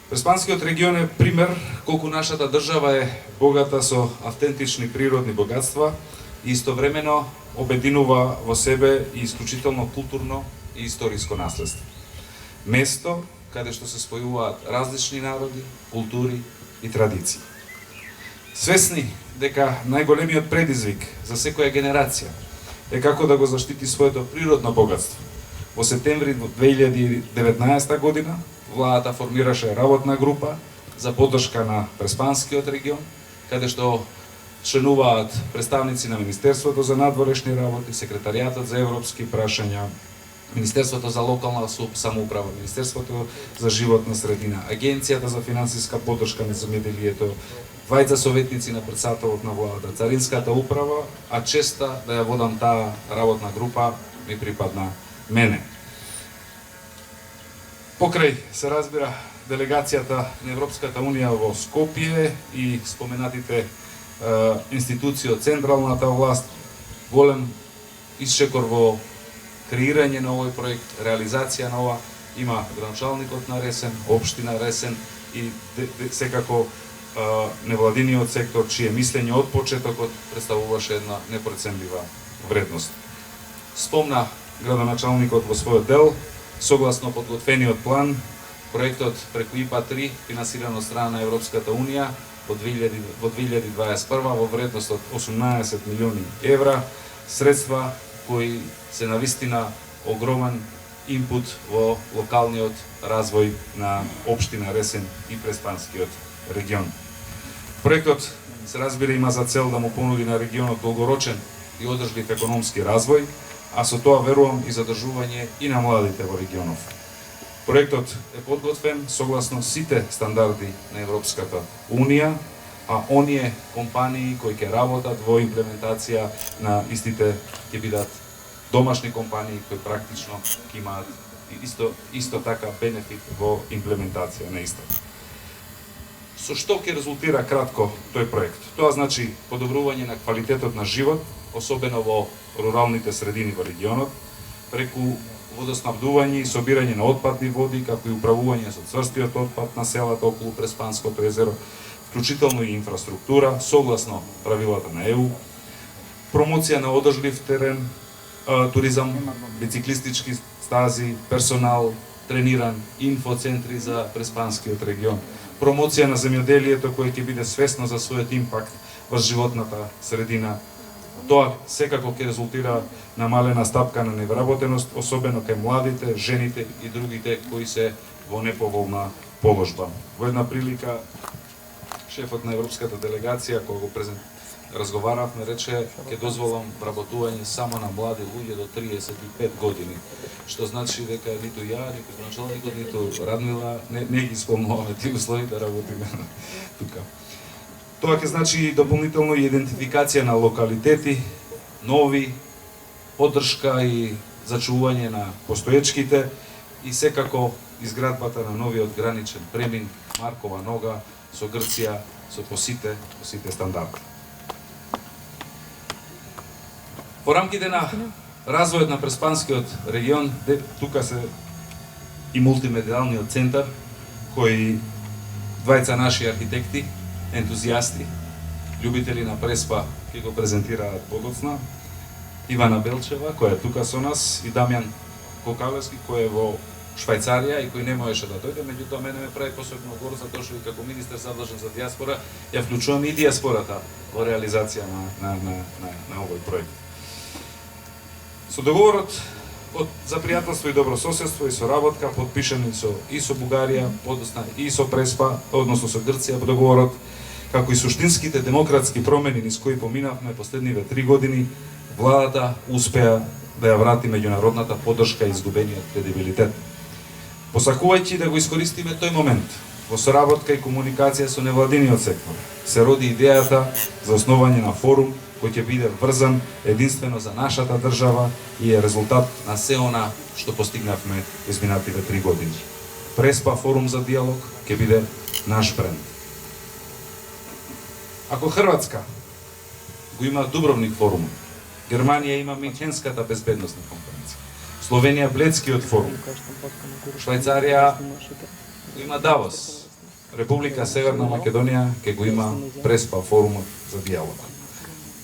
Преспанскиот регион е пример колку нашата држава е богата со автентични природни богатства и истовремено обединува во себе и исклучително културно и историско наследство. Место каде што се спојуваат различни народи, култури и традиции. Свесни дека најголемиот предизвик за секоја генерација е како да го заштити своето природно богатство. Во септември 2019 година владата формираше работна група за поддршка на Преспанскиот регион, каде што членуваат представници на Министерството за надворешни работи, Секретаријатот за европски прашања, Министерството за локална самоуправа, Министерството за животна средина, Агенцијата за финансиска поддршка на земјоделието, двајца советници на председателот на владата, Царинската управа, а честа да ја водам таа работна група ми припадна мене. Покрај се разбира делегацијата на Европската унија во Скопје и споменатите институции од централната власт, голем исчекор во креирање на овој проект, реализација на ова, има градоначалникот на Ресен, општина Ресен и секако невладиниот сектор, чие мислење од почетокот представуваше една непроценлива вредност. Спомна градоначалникот во својот дел, согласно подготвениот план, проектот преку ИПА-3, финансиран од страна на Европската унија во 2021 во вредност од 18 милиони евра, средства кои се навистина огромен инпут во локалниот развој на општина Ресен и Преспанскиот регион. Проектот, се разбира, има за цел да му понуди на регионот долгорочен и одржлив економски развој, а со тоа верувам и задржување и на младите во регионов. Проектот е подготвен согласно сите стандарди на Европската унија, а оние компании кои ќе работат во имплементација на истите ќе бидат домашни компании кои практично ќе имаат исто така бенефит во имплементација на истата. Со што ќе резултира кратко тој проект? Тоа значи подобрување на квалитетот на живот, особено во руралните средини во регионот, преку водоснабдување и собирање на отпадни води, како и управување со цврстиот отпад на селата околу Преспанското езеро, вклучително и инфраструктура, согласно правилата на ЕУ, промоција на одржлив терен, туризам, бициклистички стази, персонал, трениран, инфоцентри за Преспанскиот регион, промоција на земјоделието кое ќе биде свесно за својот импакт во животната средина. Тоа секако ќе резултира намалена стапка на невработеност, особено кај младите, жените и другите кои се во неповолна положба. Во една прилика, шефот на Европската делегација, кога го разговаравме, рече, ќе дозволам вработување само на млади луѓе до 35 години, што значи дека ниту ја, ниту началникот, ниту Радмила не ги исполнуваме тие услови да работиме тука. Тоа ќе значи дополнително идентификација на локалитети, нови, поддршка и зачувување на постоечките и секако изградбата на новиот граничен премин Маркова нога со Грција, по сите стандарди. Во рамките на развојот на Преспанскиот регион, тука се и мултимедијалниот центар, кој двајца наши архитекти, ентузијасти, љубители на Преспа, ќе го презентираат подоцна, Ивана Белчева, која е тука со нас, и Дамјан Кокалевски, кој е во Швајцарија и кој не можеше да дојде, меѓутоа мене ме прави посебно гор затоа што и како министер задлажен за дијаспора, ја вклучувам и дијаспората во реализација на овој проект. Со договорот за пријателство и добрососедство и соработка подпишан и со Бугарија, подосна и со Преспа, односно со Грција договорот, како и суштинските демократски промени низ кои поминавме последниве 3 години, владата успеа да ја врати меѓународната поддршка и изгубениот кредибилитет. Посакувајќи да го искористиме тој момент, во соработка и комуникација со невладиниот сектор, се роди идејата за основање на форум кој ќе биде врзан единствено за нашата држава и е резултат на се она што постигнавме изминативе 3 години. Преспа форум за диалог ќе биде наш бренд. Ако Хрватска го има Дубровник форум, Германија има Минхенската безбедносна конференција, Словенија Бледскиот форум, Швајцарија има Давос, Република Северна Македонија ќе го има Преспа форумот за диалог.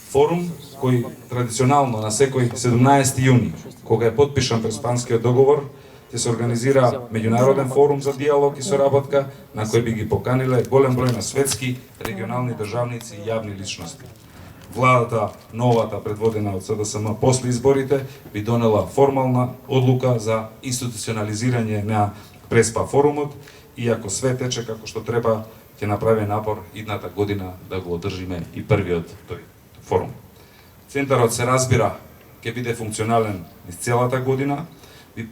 Форум кој традиционално на секој 17 јуни, кога е подпишан Преспанскиот договор, ќе се организира меѓународен форум за диалог и соработка на кој би ги поканиле голем број на светски, регионални државници и јавни личности. Владата, новата предводена од СДСМ после изборите, би донела формална одлука за институционализирање на Преспа форумот, и ако све тече како што треба, ќе направи напор идната година да го одржиме и првиот тој форум. Центарот се разбира ќе биде функционален низ целата година, би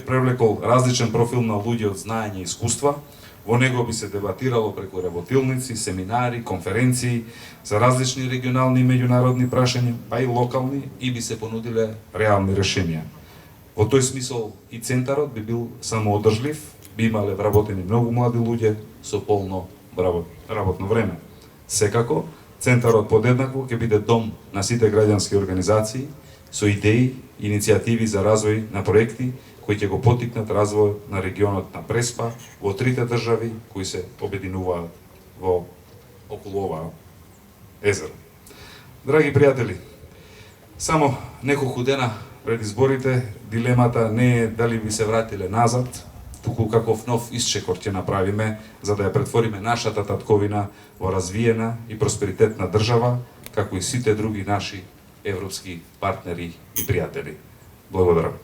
привлекол различен профил на луѓе од знаење и искуства. Во него би се дебатирало преку работилници, семинари, конференции за различни регионални и меѓународни прашања, па и локални, и би се понудиле реални решенија. Во тој смисол и центарот би бил самоодржлив, би имале вработени многу млади луѓе со полно работно време. Секако, центарот подеднакво ќе биде дом на сите граѓански организации со идеи и иницијативи за развој на проекти кои ќе го поттикнат развојот на регионот на Преспа во трите држави кои се обединуваат во околу оваа езеро. Драги пријатели, само неколку дена пред изборите дилемата не е дали би се вратиле назад, туку каков нов исчекор ќе направиме за да ја претвориме нашата татковина во развиена и просперитетна држава, како и сите други наши европски партнери и пријатели. Благодарам.